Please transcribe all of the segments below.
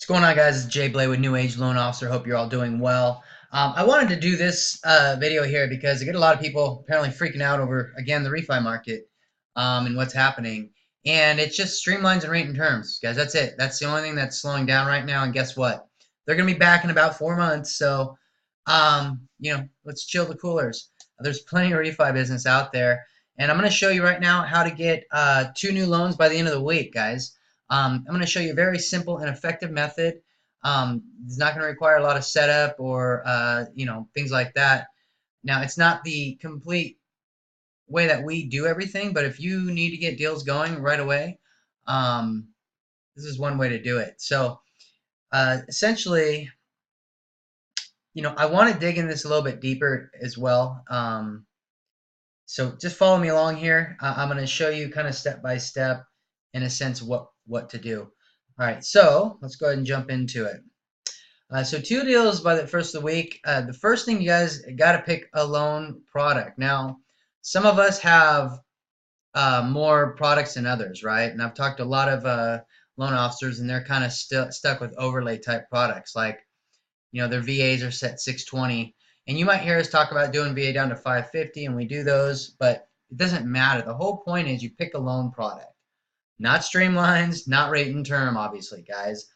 What's going on, guys? It's Jay Blay with New Age Loan Officer. Hope you're all doing well. I wanted to do this video here because I get a lot of people apparently freaking out over, again, the refi market and what's happening. And it's just streamlines and rate and terms, guys. That's it. That's the only thing that's slowing down right now. And guess what? They're going to be back in about 4 months. So, let's chill the coolers. There's plenty of refi business out there. And I'm going to show you right now how to get 2 new loans by the end of the week, guys. I'm going to show you a very simple and effective method. It's not going to require a lot of setup or things like that. Now, it's not the complete way that we do everything, but if you need to get deals going right away, um, this is one way to do it. So essentially, I want to dig in this a little bit deeper as well. So just follow me along here. I'm going to show you kind of step by step, in a sense, what to do. All right, so let's go ahead and jump into it. So 2 deals by the first of the week. The first thing, you guys got to pick a loan product. Now, some of us have more products than others, right? And I've talked to a lot of loan officers, and they're kind of stuck with overlay type products, like their VAs are set 620, and you might hear us talk about doing VA down to 550, and we do those, but it doesn't matter. The whole point is you pick a loan product, not streamlines, not rate and term, obviously, guys.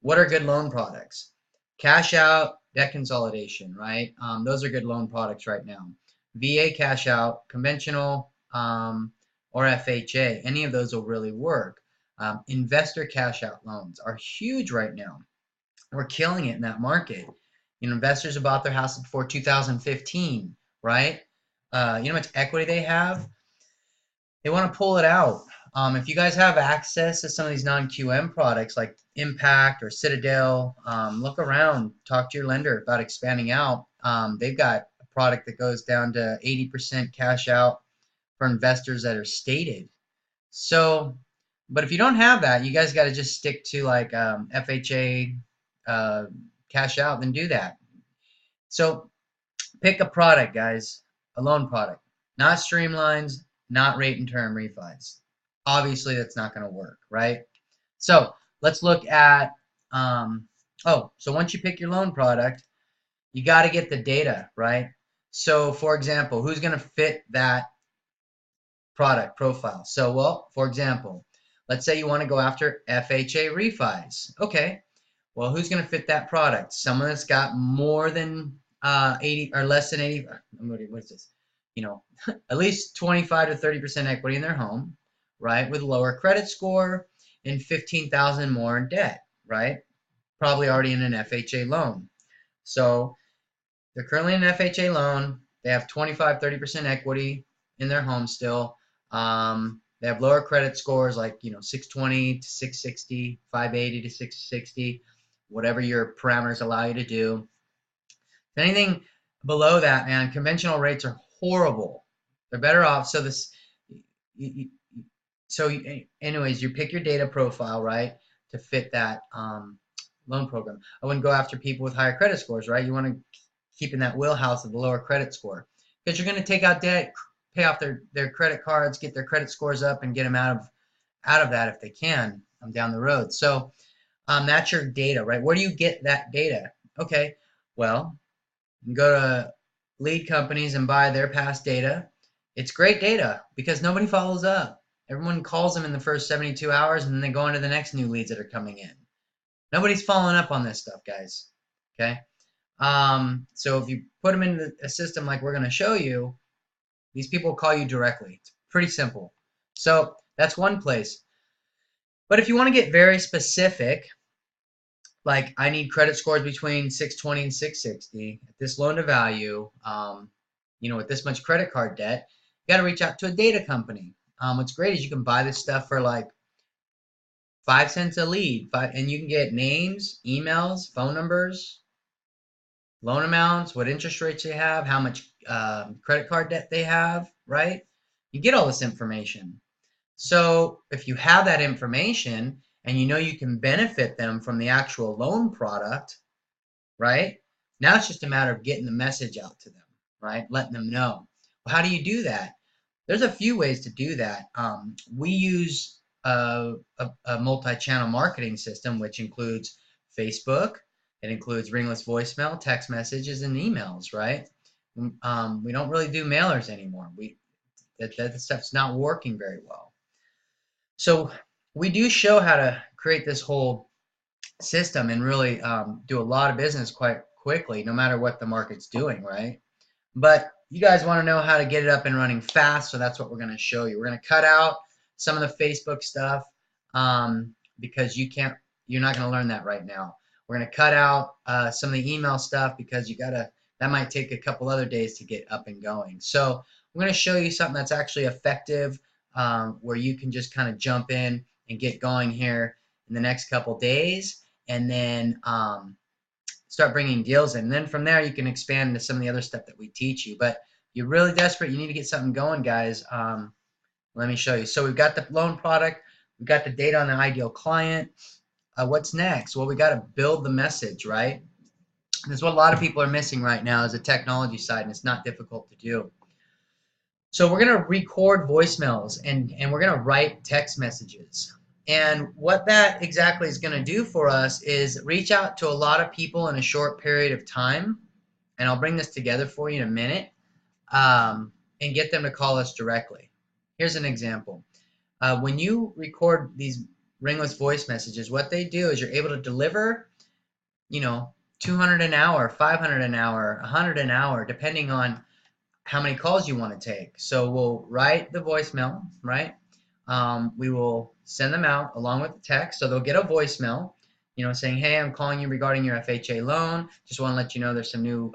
What are good loan products? Cash out, debt consolidation, right? Those are good loan products right now. VA cash out, conventional, or FHA, any of those will really work. Investor cash out loans are huge right now. We're killing it in that market. Investors have bought their house before 2015, right? You know how much equity they have? They want to pull it out. If you guys have access to some of these non-QM products like Impact or Citadel, look around, talk to your lender about expanding out. They've got a product that goes down to 80% cash out for investors that are stated. So, but if you don't have that, you guys got to just stick to like FHA cash out, then do that. So pick a product, guys, a loan product, not streamlines, not rate and term refis. Obviously, that's not going to work, right? So let's look at, so once you pick your loan product, you got to get the data, right? So for example, who's going to fit that product profile? So, well, for example, let's say you want to go after FHA refis. Okay, well, who's going to fit that product? Someone that's got more than 80 or less than 80. What's this? At least 25 to 30% equity in their home, right? With lower credit score and 15,000 more in debt, right? Probably already in an FHA loan. So they're currently in an FHA loan. They have 25, 30% equity in their home still. They have lower credit scores like 620 to 660, 580 to 660, whatever your parameters allow you to do. Anything below that, man, conventional rates are horrible. They're better off. So anyways, you pick your data profile, right, to fit that loan program. I wouldn't go after people with higher credit scores, right? You want to keep in that wheelhouse of the lower credit score because you're going to take out debt, pay off their credit cards, get their credit scores up, and get them out of that if they can down the road. So that's your data, right? Where do you get that data? Okay, well, you go to lead companies and buy their past data. It's great data because nobody follows up. Everyone calls them in the first 72 hours and then they go on to the next new leads that are coming in. Nobody's following up on this stuff, guys. Okay. So if you put them into a system like we're going to show you, these people will call you directly. It's pretty simple. So that's one place. But if you want to get very specific, like I need credit scores between 620 and 660 at this loan to value, with this much credit card debt, you got to reach out to a data company. What's great is you can buy this stuff for like 5 cents a lead, and you can get names, emails, phone numbers, loan amounts, what interest rates they have, how much credit card debt they have, right? You get all this information. So if you have that information and you can benefit them from the actual loan product, right? Now it's just a matter of getting the message out to them, right? Letting them know. Well, how do you do that? There's a few ways to do that. We use a multi-channel marketing system, which includes Facebook. It includes ringless voicemail, text messages, and emails, right? We don't really do mailers anymore. That stuff's not working very well. So we do show how to create this whole system and really do a lot of business quite quickly, no matter what the market's doing, right? But you guys want to know how to get it up and running fast, so that's what we're going to show you. We're going to cut out some of the Facebook stuff because you're not going to learn that right now. We're going to cut out some of the email stuff because that might take a couple other days to get up and going. So we're going to show you something that's actually effective, where you can just kind of jump in and get going here in the next couple days, and then start bringing deals in. And then from there, you can expand into some of the other stuff that we teach you. But you're really desperate, you need to get something going, guys. Let me show you. So we've got the loan product. We've got the data on the ideal client. What's next? Well, we got to build the message, right? That's what a lot of people are missing right now is the technology side, and it's not difficult to do. So we're going to record voicemails, and we're going to write text messages. And what that exactly is going to do for us is reach out to a lot of people in a short period of time. And I'll bring this together for you in a minute, and get them to call us directly. Here's an example. When you record these ringless voice messages, what they do is you're able to deliver, 200 an hour, 500 an hour, 100 an hour, depending on how many calls you want to take. So we'll write the voicemail, right? We will send them out along with the text. So they'll get a voicemail, saying, hey, I'm calling you regarding your FHA loan. Just want to let you know there's some new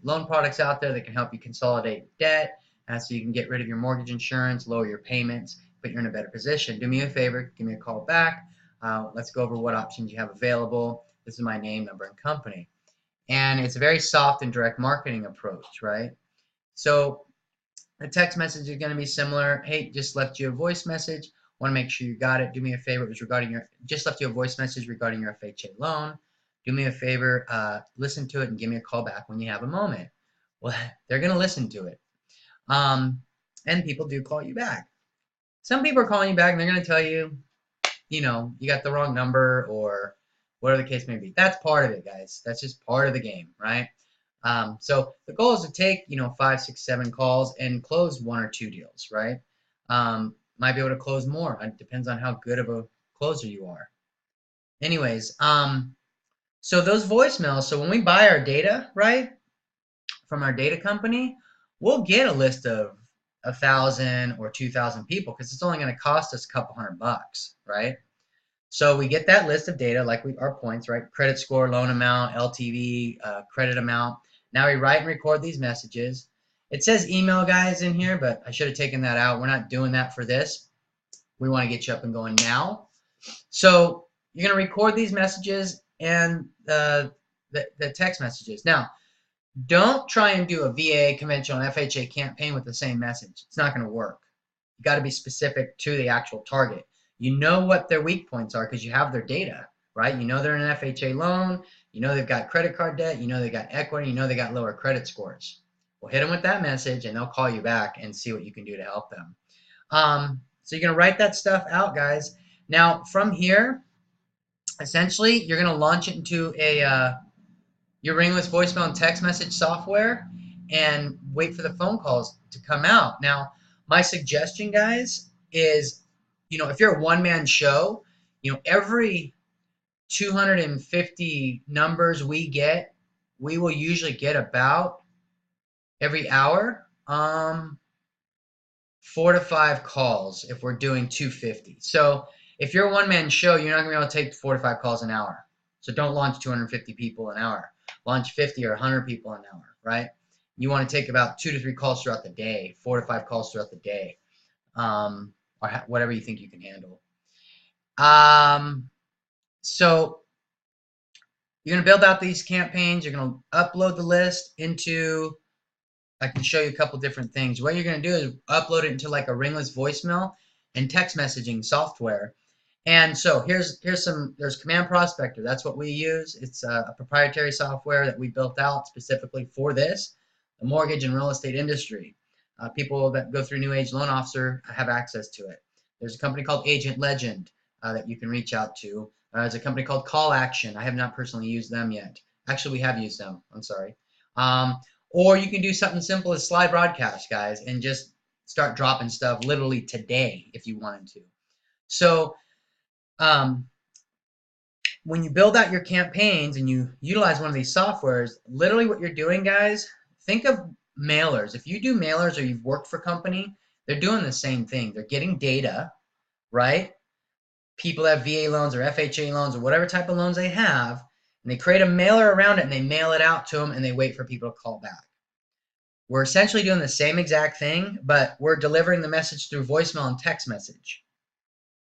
loan products out there that can help you consolidate debt, so you can get rid of your mortgage insurance, lower your payments, put you in a better position. Do me a favor, give me a call back. Let's go over what options you have available. This is my name, number, and company. And it's a very soft and direct marketing approach, right? So the text message is going to be similar. Hey, just left you a voice message. Want to make sure you got it. Do me a favor. It was just left you a voice message regarding your FHA loan. Do me a favor. Listen to it and give me a call back when you have a moment. Well, they're going to listen to it. And people do call you back. Some people are calling you back and they're going to tell you, you got the wrong number or whatever the case may be. That's part of it, guys. That's just part of the game, right? So the goal is to take, 5, 6, 7 calls and close 1 or 2 deals, right? Might be able to close more. It depends on how good of a closer you are. Anyways, so those voicemails, so when we buy our data, right, from our data company, we'll get a list of 1,000 or 2,000 people because it's only going to cost us a couple $100, right? So we get that list of data, like our points, right? Credit score, loan amount, LTV, credit amount. Now we write and record these messages. It says email, guys, in here, but I should have taken that out. We're not doing that for this. We want to get you up and going now. So you're going to record these messages and the text messages. Now, don't try and do a VA conventional FHA campaign with the same message. It's not going to work. You got to be specific to the actual target. You know what their weak points are because you have their data, right? You know they're in an FHA loan. You know they've got credit card debt. You know they got equity. You know they got lower credit scores. Well, hit them with that message, and they'll call you back and see what you can do to help them. So you're going to write that stuff out, guys. Now, from here, essentially, you're going to launch it into your ringless voicemail and text message software and wait for the phone calls to come out. Now, my suggestion, guys, is if you're a one-man show, every 250 numbers we get, we will usually get about every hour 4 to 5 calls if we're doing 250. So if you're a one-man show, you're not going to be able to take 4 to 5 calls an hour. So don't launch 250 people an hour. Launch 50 or 100 people an hour, right? You want to take about 2 to 3 calls throughout the day, 4 to 5 calls throughout the day. Or whatever you think you can handle. So you're going to build out these campaigns. You're going to upload the list into, I can show you a couple different things. What you're going to do is upload it into like a ringless voicemail and text messaging software. And so there's Command Prospector. That's what we use. It's a proprietary software that we built out specifically for this, the mortgage and real estate industry. People that go through New Age Loan Officer have access to it. There's a company called Agent Legend that you can reach out to. There's a company called Call Action. I have not personally used them yet. Actually, we have used them. I'm sorry. Or you can do something simple as Slide Broadcast, guys, and just start dropping stuff literally today if you wanted to. So when you build out your campaigns and you utilize one of these softwares, literally what you're doing, guys, think of mailers. If you do mailers or you've worked for a company, they're doing the same thing. They're getting data, right? People that have VA loans or FHA loans or whatever type of loans they have, and they create a mailer around it and they mail it out to them and they wait for people to call back. We're essentially doing the same exact thing, but we're delivering the message through voicemail and text message.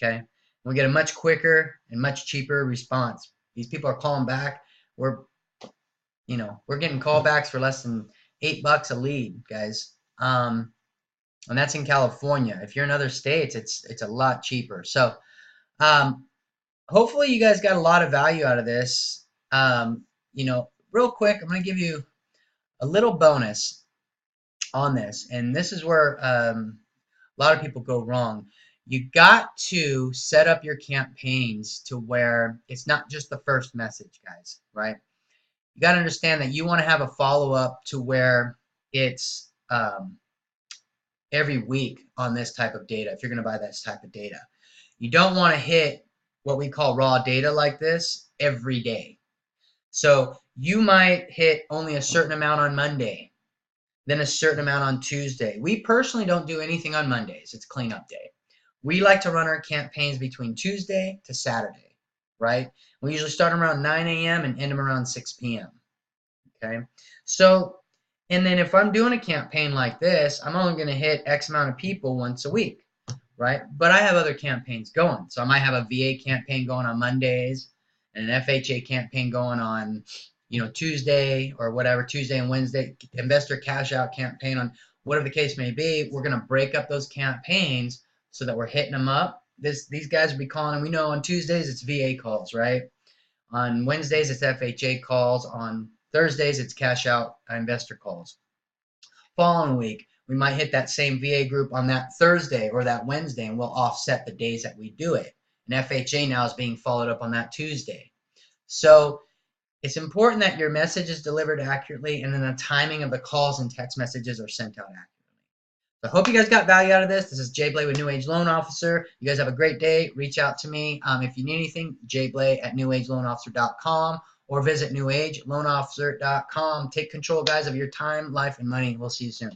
Okay? We get a much quicker and much cheaper response. These people are calling back. We're getting callbacks for less than $8 a lead, guys. And that's in California. If you're in other states, it's a lot cheaper. So hopefully you guys got a lot of value out of this. Real quick, I'm going to give you a little bonus on this, and this is where a lot of people go wrong. You got to set up your campaigns to where it's not just the first message, guys, right? You got to understand that you want to have a follow-up to where it's every week on this type of data if you're going to buy this type of data. You don't want to hit what we call raw data like this every day. So you might hit only a certain amount on Monday, then a certain amount on Tuesday. We personally don't do anything on Mondays. It's cleanup day. We like to run our campaigns between Tuesday to Saturday, right? We usually start around 9 a.m. and end them around 6 p.m. Okay? So, and then if I'm doing a campaign like this, I'm only going to hit X amount of people once a week, right? But I have other campaigns going. So I might have a VA campaign going on Mondays and an FHA campaign going on, Tuesday or whatever, Tuesday and Wednesday, investor cash out campaign on whatever the case may be. We're going to break up those campaigns so that we're hitting them up. These guys will be calling, and we know on Tuesdays it's VA calls, right? On Wednesdays it's FHA calls. On Thursdays it's cash out investor calls. Following week, we might hit that same VA group on that Thursday or that Wednesday, and we'll offset the days that we do it. And FHA now is being followed up on that Tuesday. So it's important that your message is delivered accurately, and then the timing of the calls and text messages are sent out accurately. So I hope you guys got value out of this. This is Jay Blay with New Age Loan Officer. You guys have a great day. Reach out to me. If you need anything, jblay@newageloanofficer.com or visit newageloanofficer.com. Take control, guys, of your time, life, and money. We'll see you soon.